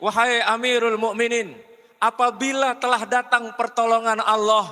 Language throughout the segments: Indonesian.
wahai Amirul Mukminin, apabila telah datang pertolongan Allah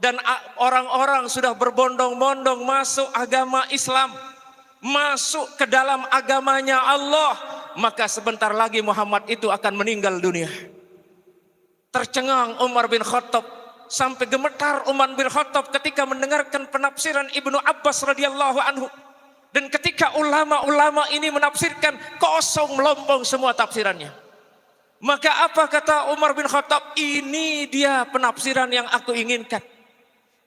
dan orang-orang sudah berbondong-bondong masuk agama Islam, masuk ke dalam agamanya Allah, maka sebentar lagi Muhammad itu akan meninggal dunia. Tercengang Umar bin Khattab, sampai gemetar Umar bin Khattab ketika mendengarkan penafsiran Ibnu Abbas radhiyallahu anhu. Dan ketika ulama-ulama ini menafsirkan, kosong melompong semua tafsirannya. Maka apa kata Umar bin Khattab? Ini dia penafsiran yang aku inginkan.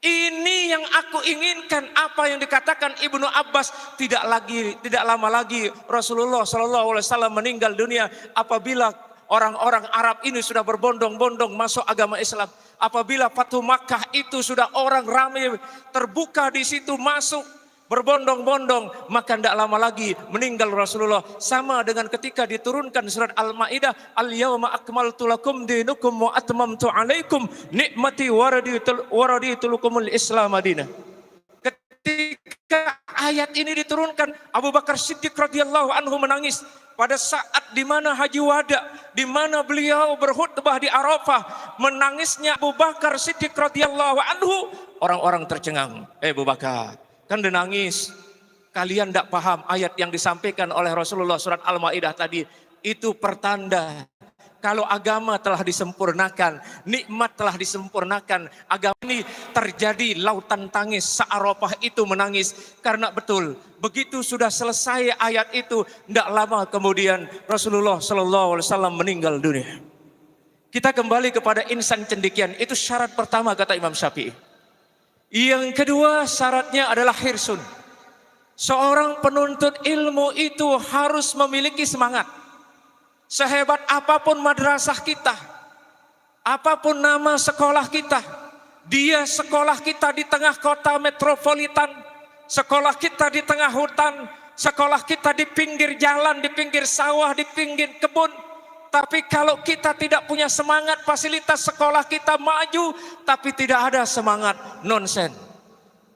Ini yang aku inginkan. Apa yang dikatakan Ibnu Abbas, tidak lama lagi Rasulullah SAW meninggal dunia apabila orang-orang Arab ini sudah berbondong-bondong masuk agama Islam. Apabila Fathu Makkah itu sudah orang ramai terbuka di situ masuk berbondong-bondong, maka tidak lama lagi meninggal Rasulullah. Sama dengan ketika diturunkan surat Al-Maidah, al-yauma akmaltu lakum dinukum wa atmamtu alaikum nikmati wa raditu lakumul Islam madinah. Ketika ayat ini diturunkan, Abu Bakar Siddiq radhiyallahu anhu menangis pada saat di mana Haji Wada, di mana beliau berkhutbah di Arafah. Menangisnya Abu Bakar Siddiq radhiyallahu anhu, orang-orang tercengang. Abu Bakar, kan dia nangis. Kalian tidak paham ayat yang disampaikan oleh Rasulullah surat Al-Maidah tadi. Itu pertanda kalau agama telah disempurnakan, nikmat telah disempurnakan. Agama ini terjadi lautan tangis, se-Arafah itu menangis. Karena betul, begitu sudah selesai ayat itu, tidak lama kemudian Rasulullah SAW meninggal dunia. Kita kembali kepada insan cendekian. Itu syarat pertama kata Imam Syafi'i. Yang kedua syaratnya adalah hirsun. Seorang penuntut ilmu itu harus memiliki semangat. Sehebat apapun madrasah kita, apapun nama sekolah kita, dia sekolah kita di tengah kota metropolitan, sekolah kita di tengah hutan, sekolah kita di pinggir jalan, di pinggir sawah, di pinggir kebun. Tapi kalau kita tidak punya semangat, fasilitas sekolah kita maju, tapi tidak ada semangat, nonsen.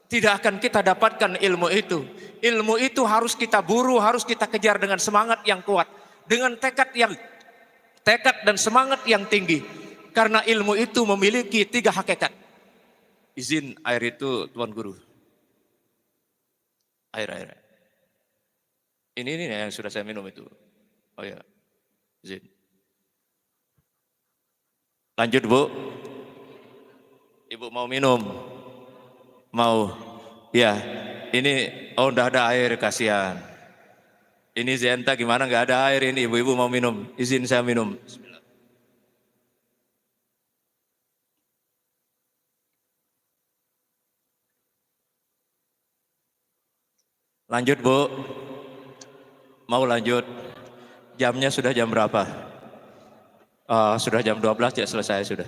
Tidak akan kita dapatkan ilmu itu. Ilmu itu harus kita buru, harus kita kejar dengan semangat yang kuat, dengan tekad dan semangat yang tinggi. Karena ilmu itu memiliki 3 hakikat. Izin air itu Tuan Guru. Air. Ini yang sudah saya minum itu. Oh ya, izin. Lanjut Bu. Ibu mau minum? Mau? Ya, ini udah ada air, kasihan. Ini Zenta gimana nggak ada air ini, ibu-ibu mau minum? Izin saya minum. Bismillah. Lanjut Bu. Mau lanjut? Jamnya sudah jam berapa? Sudah jam 12 ya, selesai sudah.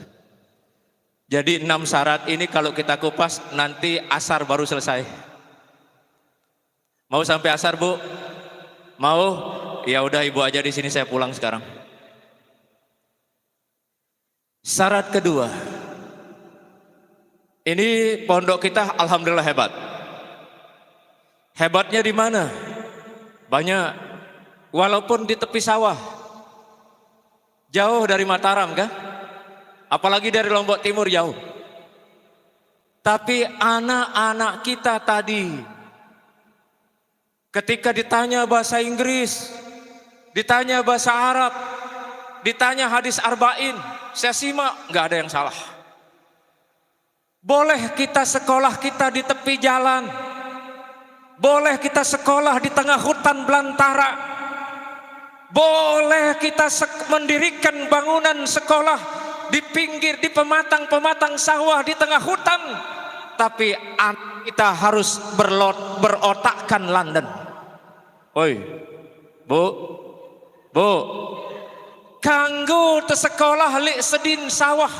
Jadi 6 syarat ini kalau kita kupas nanti asar baru selesai. Mau sampai asar Bu? Mau? Ya udah ibu aja di sini, saya pulang sekarang. Syarat kedua. Ini pondok kita alhamdulillah hebat. Hebatnya di mana? Banyak. Walaupun di tepi sawah. Jauh dari Mataram kan? Apalagi dari Lombok Timur jauh. Tapi anak-anak kita tadi ketika ditanya bahasa Inggris, ditanya bahasa Arab, ditanya hadis arba'in, saya simak nggak ada yang salah. Boleh kita sekolah kita di tepi jalan, boleh kita sekolah di tengah hutan belantara, boleh kita mendirikan bangunan sekolah di pinggir, di pematang-pematang sawah, di tengah hutan. Tapi kita harus berotakkan London. Oi, Bu, kanggo te sekolah lek sedin sawah,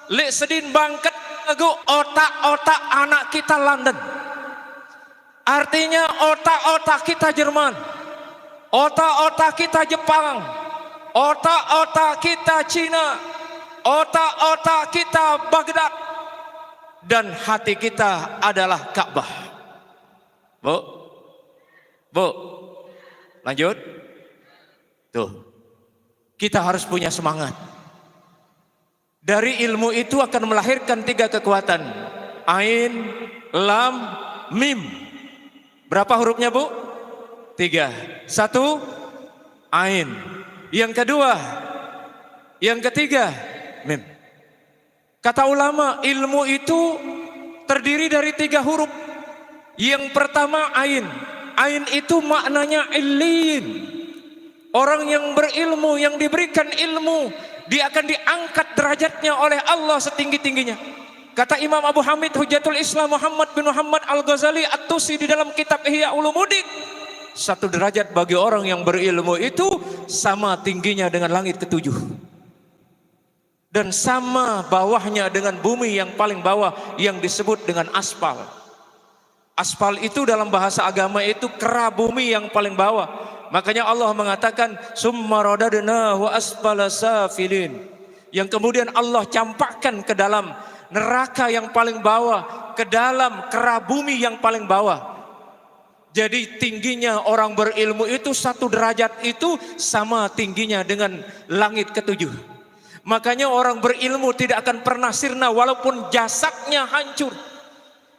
lek sedin bangket, kanggo otak-otak anak kita London. Artinya otak-otak kita Jerman, otak-otak kita Jepang, otak-otak kita Cina, otak-otak kita Baghdad, dan hati kita adalah Ka'bah. Bu, lanjut. Tuh, Kita harus punya semangat. Dari ilmu itu akan melahirkan 3 kekuatan. Ain, lam, mim. Berapa hurufnya Bu? 3. 1, ain. Yang kedua, yang ketiga, mim. Kata ulama, ilmu itu terdiri dari 3 huruf. Yang pertama ain. Ain itu maknanya illin. Orang yang berilmu, yang diberikan ilmu, dia akan diangkat derajatnya oleh Allah setinggi-tingginya. Kata Imam Abu Hamid Hujatul Islam Muhammad bin Muhammad Al-Ghazali At-Tusi di dalam kitab Ihya Ulumuddin, 1 derajat bagi orang yang berilmu itu sama tingginya dengan langit ke-7. Dan sama bawahnya dengan bumi yang paling bawah yang disebut dengan aspal. Aspal itu dalam bahasa agama itu kera bumi yang paling bawah. Makanya Allah mengatakan summa radadnahu asfala safilin. Yang kemudian Allah campakkan ke dalam neraka yang paling bawah, ke dalam kera bumi yang paling bawah. Jadi tingginya orang berilmu itu 1 derajat itu sama tingginya dengan langit ke-7. Makanya orang berilmu tidak akan pernah sirna walaupun jasadnya hancur.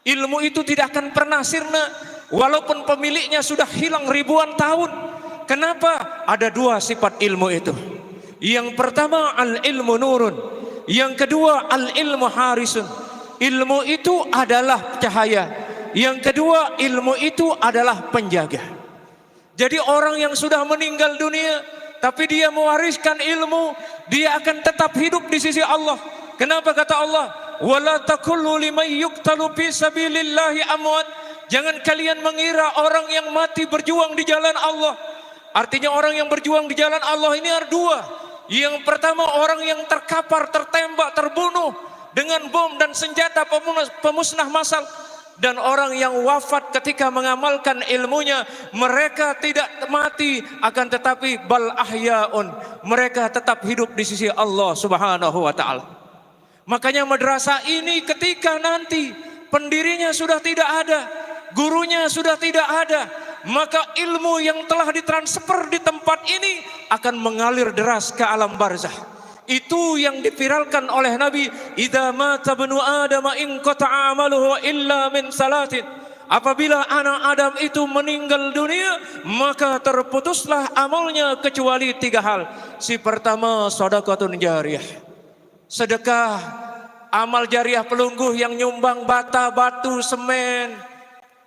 Ilmu itu tidak akan pernah sirna walaupun pemiliknya sudah hilang ribuan tahun. Kenapa? Ada 2 sifat ilmu itu. Yang pertama al-ilmu nurun. Yang kedua al-ilmu harisun. Ilmu itu adalah cahaya. Yang kedua ilmu itu adalah penjaga. Jadi orang yang sudah meninggal dunia tapi dia mewariskan ilmu, dia akan tetap hidup di sisi Allah. Kenapa kata Allah? Wala taqullu liman yuqtalu fi sabilillahi amwat. Jangan kalian mengira orang yang mati berjuang di jalan Allah. Artinya orang yang berjuang di jalan Allah ini ada 2. Yang pertama orang yang terkapar, tertembak, terbunuh dengan bom dan senjata pemusnah massal. Dan orang yang wafat ketika mengamalkan ilmunya, mereka tidak mati akan tetapi bal ahyaun, mereka tetap hidup di sisi Allah Subhanahu wa taala. Makanya madrasah ini ketika nanti pendirinya sudah tidak ada, gurunya sudah tidak ada, maka ilmu yang telah ditransfer di tempat ini akan mengalir deras ke alam barzah. Itu yang diviralkan oleh Nabi, idza mata ibnu adam in qata'a amaluhu illa min salatin. Apabila anak Adam itu meninggal dunia, maka terputuslah amalnya kecuali 3 hal. Si pertama sedekahun jariyah. Sedekah, amal jariah pelungguh yang nyumbang bata, batu, semen,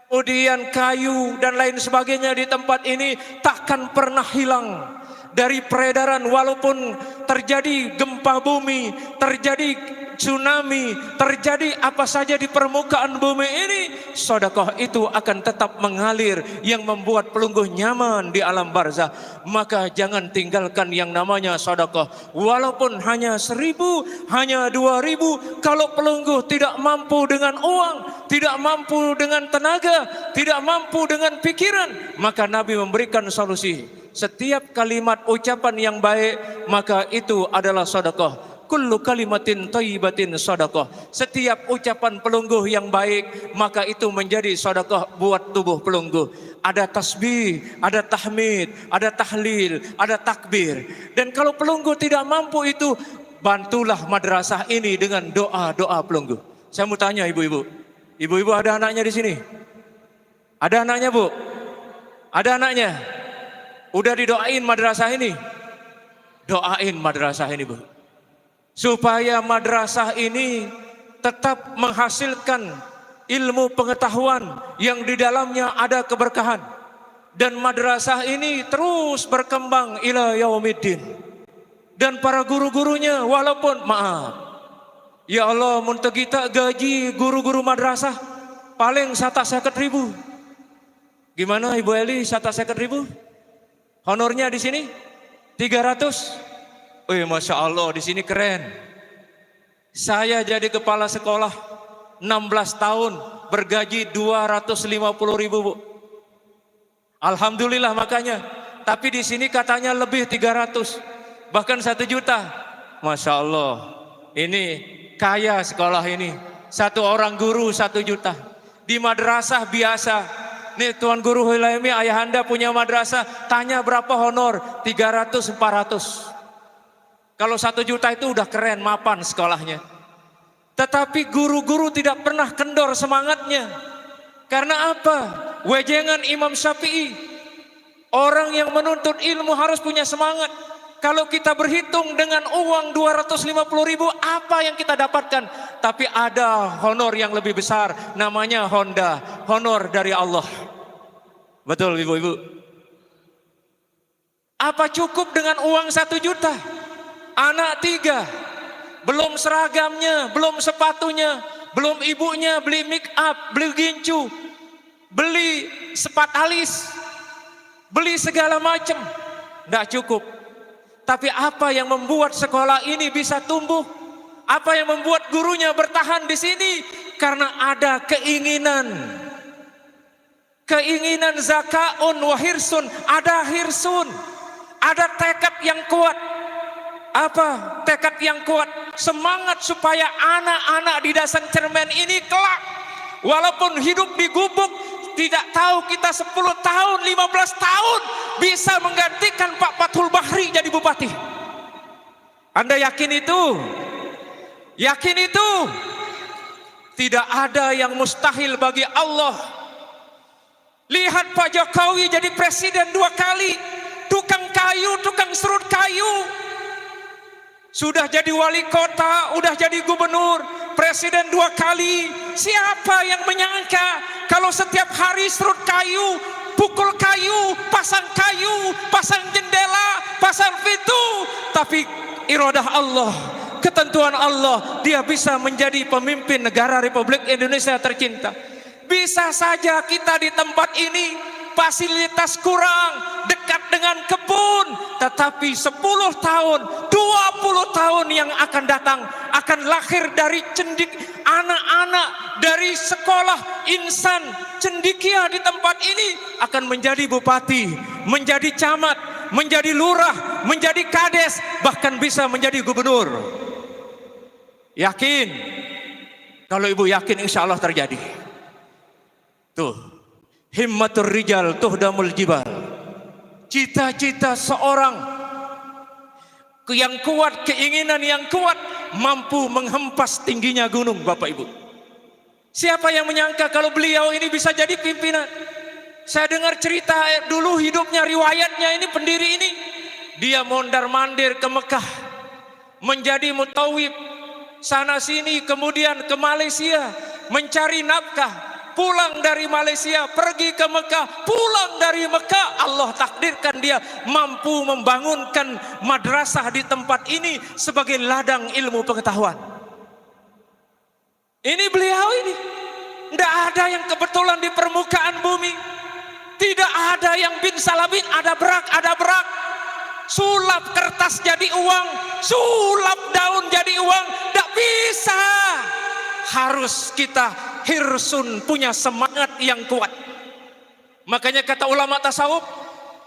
kemudian kayu dan lain sebagainya di tempat ini takkan pernah hilang dari peredaran. Walaupun terjadi gempa bumi, terjadi tsunami, terjadi apa saja di permukaan bumi ini, sedekah itu akan tetap mengalir yang membuat pelungguh nyaman di alam barzah. Maka jangan tinggalkan yang namanya sedekah. Walaupun hanya 1000, hanya 2000, kalau pelungguh tidak mampu dengan uang, tidak mampu dengan tenaga, tidak mampu dengan pikiran, maka Nabi memberikan solusi. Setiap kalimat ucapan yang baik maka itu adalah sedekah. Kullu kalimatin thayyibatin sedekah. Setiap ucapan pelungguh yang baik maka itu menjadi sedekah buat tubuh pelungguh. Ada tasbih, ada tahmid, ada tahlil, ada takbir. Dan kalau pelungguh tidak mampu itu, bantulah madrasah ini dengan doa-doa pelungguh. Saya mau tanya ibu-ibu. Ibu-ibu ada anaknya di sini? Ada anaknya, Bu? Ada anaknya? Udah didoain madrasah ini? Doain madrasah ini, Bu. Supaya madrasah ini tetap menghasilkan ilmu pengetahuan yang di dalamnya ada keberkahan. Dan madrasah ini terus berkembang ila yaumiddin. Dan para guru-gurunya walaupun maaf, ya Allah muntah kita gaji guru-guru madrasah paling 150.000. Gimana Ibu Eli 150.000? Honornya di sini 300. Wih, Masya Allah, di sini keren. Saya jadi kepala sekolah 16 tahun bergaji 250.000, Bu. Alhamdulillah makanya. Tapi di sini katanya lebih 300, bahkan 1 juta. Masya Allah, ini kaya sekolah ini. 1 orang guru 1 juta. Di madrasah biasa. Nih Tuan Guru Hilami, ayahanda punya madrasah, tanya berapa honor? 300, 400. Kalau 1 juta itu udah keren, mapan sekolahnya. Tetapi guru-guru tidak pernah kendor semangatnya. Karena apa? Wejengan Imam Syafi'i. Orang yang menuntut ilmu harus punya semangat. Kalau kita berhitung dengan uang 250.000, apa yang kita dapatkan? Tapi ada honor yang lebih besar, namanya Honda, honor dari Allah. Betul ibu-ibu? Apa cukup dengan uang 1 juta? Anak 3, belum seragamnya, belum sepatunya, belum ibunya beli make up, beli gincu, beli sepat alis, beli segala macam. Tidak cukup. Tapi apa yang membuat sekolah ini bisa tumbuh? Apa yang membuat gurunya bertahan di sini? Karena ada keinginan. Keinginan zakaun wa hirsun, ada hirsun. Ada tekad yang kuat. Apa tekad yang kuat? Semangat supaya anak-anak di Dasan Cermen ini kelak, walaupun hidup di gubuk, tidak tahu kita 10 tahun, 15 tahun bisa menggantikan Pak Fathul Bahri jadi bupati. Anda yakin itu? Yakin itu? Tidak ada yang mustahil bagi Allah. Lihat Pak Jokowi jadi presiden 2 kali, tukang kayu, tukang serut kayu. Sudah jadi wali kota, udah jadi gubernur, presiden 2 kali. Siapa yang menyangka kalau setiap hari serut kayu, pukul kayu, pasang jendela, pasang pintu, tapi iradah Allah, ketentuan Allah, dia bisa menjadi pemimpin negara Republik Indonesia tercinta. Bisa saja kita di tempat ini fasilitas kurang, dekat dengan kebun, tetapi 10 tahun, 20 tahun yang akan datang akan lahir dari anak-anak dari sekolah insan cendikia di tempat ini akan menjadi bupati, menjadi camat, menjadi lurah, menjadi kades, bahkan bisa menjadi gubernur. Yakin? Kalau ibu yakin, insya Allah terjadi. Tuh, himmatur rijal tuhdamul jibal. Cita-cita seorang yang kuat, keinginan yang kuat, mampu menghempas tingginya gunung, Bapak Ibu. Siapa yang menyangka kalau beliau ini bisa jadi pimpinan? Saya dengar cerita dulu hidupnya, riwayatnya ini, pendiri ini, dia mondar-mandir ke Mekah, menjadi mutawib sana sini, kemudian ke Malaysia mencari nafkah. Pulang dari Malaysia, pergi ke Mekah, pulang dari Mekah, Allah takdirkan dia mampu membangunkan madrasah di tempat ini sebagai ladang ilmu pengetahuan. Ini beliau ini. Tidak ada yang kebetulan di permukaan bumi. Tidak ada yang bin salabin, ada berak. Sulap kertas jadi uang, sulap daun jadi uang, tidak bisa. Harus kita hirsun, punya semangat yang kuat. Makanya kata ulama tasawuf,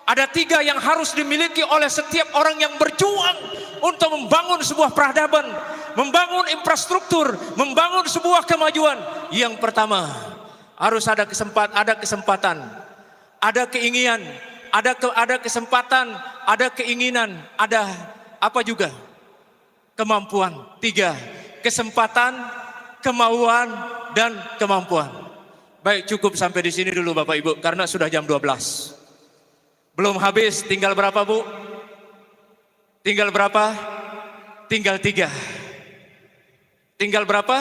ada 3 yang harus dimiliki oleh setiap orang yang berjuang untuk membangun sebuah peradaban, membangun infrastruktur, membangun sebuah kemajuan. Yang pertama, harus ada kesempatan, ada keinginan, ada kesempatan, ada keinginan, ada apa juga? Kemampuan. 3, kesempatan, kemauan, dan kemampuan. Baik, cukup sampai di sini dulu Bapak Ibu, karena sudah jam 12. Belum habis, tinggal berapa Bu? Tinggal berapa? Tinggal 3. Tinggal berapa?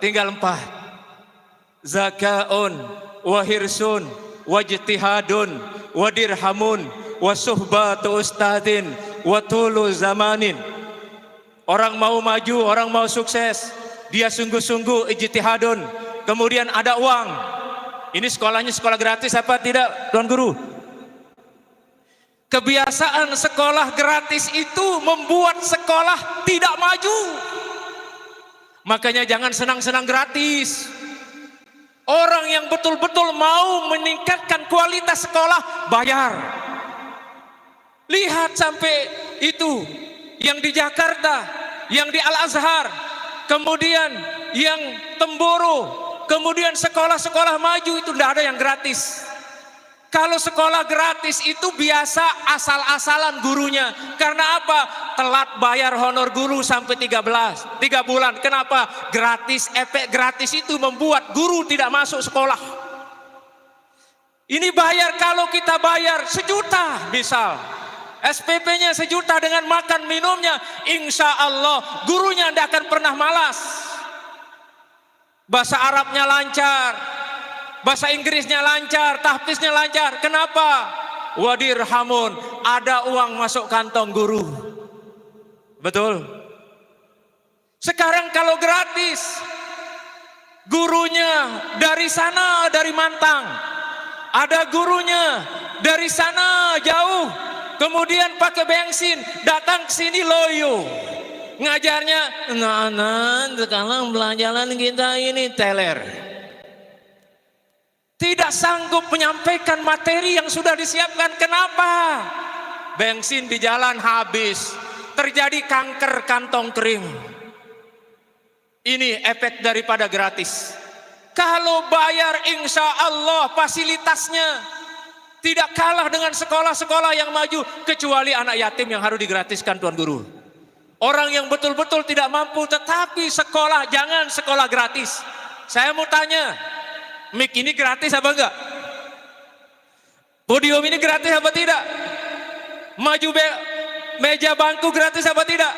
Tinggal 4. Zakaun, wa hirsun, wa jtihadun, wa dirhamun, wa suhbatu ustadin, wa tulu zamanin. Orang mau maju, orang mau sukses, dia sungguh-sungguh ijtihadun, kemudian ada uang. Ini sekolahnya sekolah gratis apa tidak, Tuan Guru? Kebiasaan sekolah gratis itu membuat sekolah tidak maju. Makanya jangan senang-senang gratis. Orang yang betul-betul mau meningkatkan kualitas sekolah, bayar. Lihat sampai itu yang di Jakarta, yang di Al-Azhar, kemudian yang Temboro, kemudian sekolah-sekolah maju itu tidak ada yang gratis. Kalau sekolah gratis itu biasa asal-asalan gurunya. Karena apa? telat bayar honor guru sampai 3 bulan. Kenapa? Gratis. Efek gratis itu membuat guru tidak masuk sekolah. Ini bayar, kalau kita bayar 1 juta misal, SPP-nya 1 juta dengan makan minumnya, insya Allah gurunya tidak akan pernah malas. Bahasa Arabnya lancar, bahasa Inggrisnya lancar, tahfiznya lancar. Kenapa? Wadirhamun, ada uang masuk kantong guru. Betul? Sekarang kalau gratis, gurunya dari sana, dari Mantang, ada gurunya dari sana jauh, kemudian pakai bensin datang ke sini loyo, ngajarnya. Nah, sekarang pelajaran kita ini teler. Tidak sanggup menyampaikan materi yang sudah disiapkan. Kenapa? Bensin di jalan habis, terjadi kanker kantong kering. Ini efek daripada gratis. Kalau bayar, insya Allah fasilitasnya tidak kalah dengan sekolah-sekolah yang maju, kecuali anak yatim yang harus digratiskan Tuan Guru. Orang yang betul-betul tidak mampu, tetapi sekolah, jangan sekolah gratis. Saya mau tanya, mic ini gratis apa enggak? Podium ini gratis apa tidak? Maju meja bangku gratis apa tidak?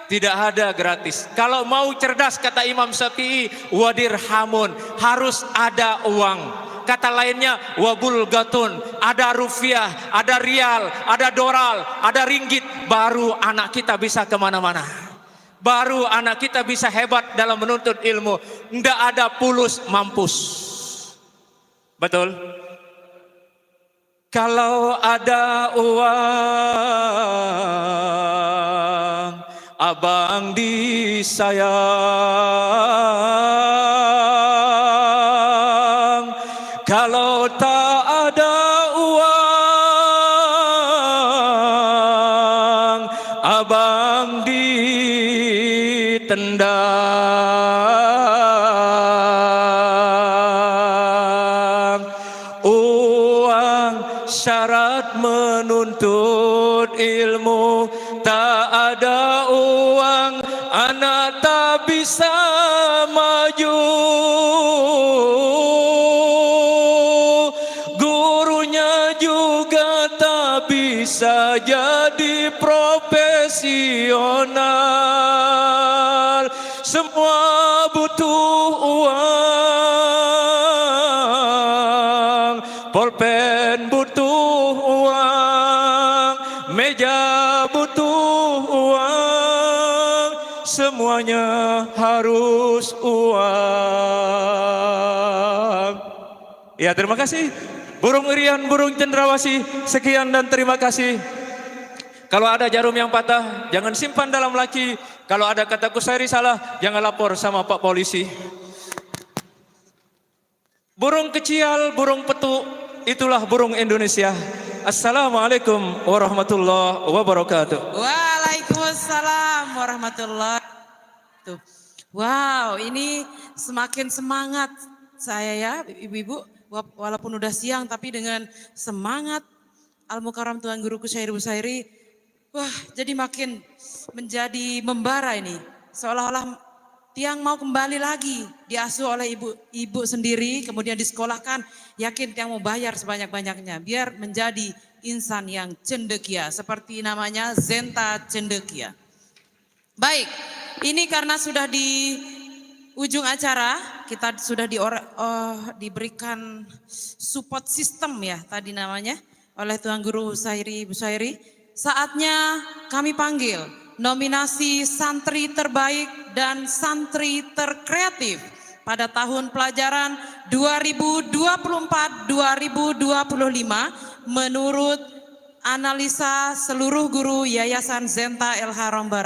Tidak ada gratis. Kalau mau cerdas, kata Imam Syafi'i, wadirhamun, harus ada uang. Kata lainnya wabulgatun, ada rupiah, ada rial, ada dolar, ada ringgit, baru anak kita bisa kemana-mana. Baru anak kita bisa hebat dalam menuntut ilmu. Tidak ada pulus mampus. Betul? Kalau ada uang, abang disayang. Kalau tak ada uang, abang ditendang. Uang syarat menuntut ilmu, tak ada uang anak tak bisa maju. Gurunya juga tak bisa jadi profesional. Semua butuh uang, pulpen butuh uang, meja butuh uang, semuanya harus uang. Ya, terima kasih burung irian, burung cendrawasih. Sekian dan terima kasih. Kalau ada jarum yang patah, jangan simpan dalam laki. Kalau ada kata Kusairi salah, jangan lapor sama Pak Polisi. Burung kecil, burung petuk, itulah burung Indonesia. Assalamualaikum warahmatullahi wabarakatuh. Waalaikumsalam warahmatullahi wabarakatuh. Wow, ini semakin semangat saya ya ibu-ibu, walaupun udah siang tapi dengan semangat Al-Mukarram Tuan Guru Kusairi Busairi. Wah, jadi makin menjadi membara ini. Seolah-olah Tiang mau kembali lagi, diasuh oleh ibu sendiri, kemudian disekolahkan. Yakin Tiang mau bayar sebanyak-banyaknya biar menjadi insan yang cendekia, seperti namanya Zenta Cendekia. Baik, ini karena sudah di ujung acara, kita sudah diberikan support system ya tadi namanya oleh Tuan Guru Busairi. Saatnya kami panggil nominasi santri terbaik dan santri terkreatif pada tahun pelajaran 2024-2025 menurut analisa seluruh guru Yayasan Zenta El Haram Barat.